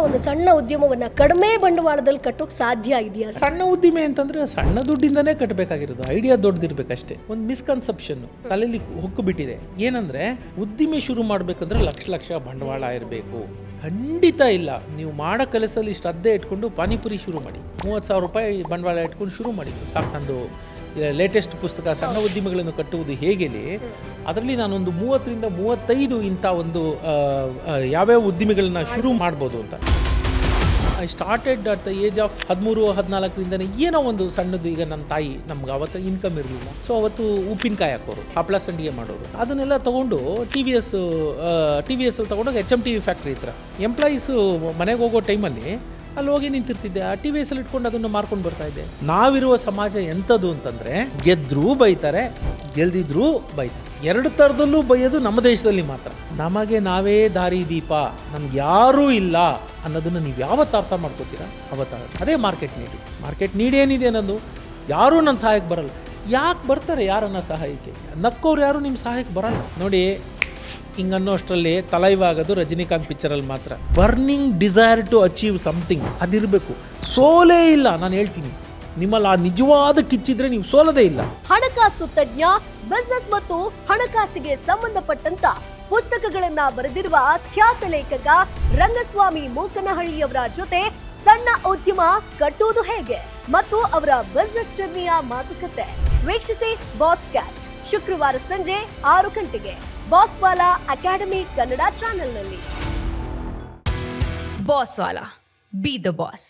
ಒಂದು ಸಣ್ಣ ಉದ್ಯಮವನ್ನ ಕಡಿಮೆ ಬಂಡವಾಳದಲ್ಲಿ ಕಟ್ಟೋಕ್ ಸಾಧ್ಯ ಇದೆಯಾ? ಸಣ್ಣ ಉದ್ದಿಮೆ ಅಂತಂದ್ರೆ ಸಣ್ಣ ದುಡ್ಡಿಂದನೇ ಕಟ್ಟಬೇಕಾಗಿರೋದು. ಐಡಿಯಾ ದೊಡ್ಡದಿರ್ಬೇಕಷ್ಟೇ. ಒಂದು ಮಿಸ್ಕನ್ಸೆಪ್ಷನ್ ತಲೆಯಲ್ಲಿ ಹೊಕ್ಕು ಬಿಟ್ಟಿದೆ. ಏನಂದ್ರೆ ಉದ್ದಿಮೆ ಶುರು ಮಾಡ್ಬೇಕಂದ್ರೆ ಲಕ್ಷ ಬಂಡವಾಳ ಇರಬೇಕು. ಖಂಡಿತ ಇಲ್ಲ. ನೀವು ಮಾಡೋ ಕೆಲಸದಲ್ಲಿ ಶ್ರದ್ಧೆ ಇಟ್ಕೊಂಡು ಪಾನಿಪುರಿ ಶುರು ಮಾಡಿ, 30,000 ರೂಪಾಯಿ ಬಂಡವಾಳ ಇಟ್ಕೊಂಡು ಶುರು ಮಾಡಿ ಸಾಕು. ನಂದು ಲೇಟೆಸ್ಟ್ ಪುಸ್ತಕ ಸಣ್ಣ ಉದ್ದಿಮೆಗಳನ್ನು ಕಟ್ಟುವುದು ಹೇಗೆಲಿ, ಅದರಲ್ಲಿ ನಾನೊಂದು 30ರಿಂದ 35 ಇಂಥ ಒಂದು ಯಾವ್ಯಾವ ಉದ್ದಿಮೆಗಳನ್ನ ಶುರು ಮಾಡ್ಬೋದು ಅಂತ. I started at the age of 13-14 ಏನೋ ಒಂದು ಸಣ್ಣದು. ಈಗ ನನ್ನ ತಾಯಿ, ನಮ್ಗೆ ಅವತ್ತು ಇನ್ಕಮ್ ಇರಲಿಲ್ಲ, ಸೊ ಅವತ್ತು ಉಪ್ಪಿನಕಾಯಿ ಹಾಕೋರು, ಹಪ್ಪಳ ಸಂಡಿಗೆ ಮಾಡೋರು. ಅದನ್ನೆಲ್ಲ ತೊಗೊಂಡು ಟಿ ವಿ ಎಸ್ ಅಲ್ಲಿ ತೊಗೊಂಡೋಗಿ HMTV ಫ್ಯಾಕ್ಟ್ರಿ ಹತ್ರ ಎಂಪ್ಲಾಯೀಸು ಮನೆಗೆ ಹೋಗೋ ಟೈಮಲ್ಲಿ ಅಲ್ಲಿ ಹೋಗಿ ನಿಂತಿರ್ತಿದ್ದೆ. ಆ ಟಿ ವಿ ಎಸ್ ಅಲ್ಲಿ ಇಟ್ಕೊಂಡು ಅದನ್ನು ಮಾರ್ಕೊಂಡು ಬರ್ತಾ ಇದ್ದೆ. ನಾವಿರುವ ಸಮಾಜ ಎಂಥದ್ದು ಅಂತಂದರೆ, ಗೆದ್ರೂ ಬೈತಾರೆ, ಗೆಲ್ದಿದ್ರೂ ಬೈತಾರೆ. ಎರಡು ಥರದಲ್ಲೂ ಬೈಯೋದು ನಮ್ಮ ದೇಶದಲ್ಲಿ ಮಾತ್ರ. ನಮಗೆ ನಾವೇ ದಾರಿ ದೀಪ, ನಮ್ಗೆ ಯಾರೂ ಇಲ್ಲ ಅನ್ನೋದನ್ನು ನೀವು ಯಾವತ್ತು ಅರ್ಥ ಮಾಡ್ಕೋತೀರಾ ಅವತ್ತ. ಅದೇ ಮಾರ್ಕೆಟ್ ನೀಡ್ ಏನಿದೆ ಅನ್ನೋದು. ಯಾರೂ ನನ್ನ ಸಹಾಯಕ್ಕೆ ಬರಲ್ಲ. ಯಾಕೆ ಬರ್ತಾರೆ ಯಾರನ್ನ ಸಹಾಯಕ್ಕೆ? ನಕ್ಕೋರು ಯಾರು ನಿಮ್ಮ ಸಹಾಯಕ್ಕೆ ಬರಲ್ಲ. ನೋಡಿ, ಹಿಂಗನ್ನೋಷ್ಟರಲ್ಲಿ ತಲೈವಾಗೋದು ರಜನಿಕಾಂತ್ ಪಿಕ್ಚರಲ್ಲಿ ಮಾತ್ರ. Burning desire to achieve something ಅದಿರಬೇಕು. ಸೋಲೇ ಇಲ್ಲ. ನಾನು ಹೇಳ್ತೀನಿ, ನಿಮ್ಮಲ್ಲಿ ಆ ನಿಜವಾದ ಕಿಚ್ಚಿದ್ರೆ ನೀವು ಸೋಲದೇ ಇಲ್ಲ. ಹಣಕಾಸು ತಜ್ಞ, ಬಿಸಿನೆಸ್ ಮತ್ತು ಹಣಕಾಸಿಗೆ ಸಂಬಂಧಪಟ್ಟಂತ ಪುಸ್ತಕಗಳನ್ನ ಬರೆದಿರುವ ಖ್ಯಾತ ಲೇಖಕ ರಂಗಸ್ವಾಮಿ ಮೂಕನಹಳ್ಳಿಯವರ ಜೊತೆ ಸಣ್ಣ ಉದ್ಯಮ ಕಟ್ಟುವುದು ಹೇಗೆ ಮತ್ತು ಅವರ ಬಿಸಿನೆಸ್ ಜರ್ನಿಯ ಮಾತುಕತೆ ವೀಕ್ಷಿಸಿ. ಬಾಸ್ ಕ್ಯಾಸ್ಟ್ ಶುಕ್ರವಾರ ಸಂಜೆ 6 ಗಂಟೆಗೆ ಬಾಸ್ವಾಲಾ ಅಕಾಡೆಮಿ ಕನ್ನಡ ಚಾನೆಲ್ನಲ್ಲಿ. ಬಾಸ್ವಾಲಾ, ಬಿ ದ ಬಾಸ್.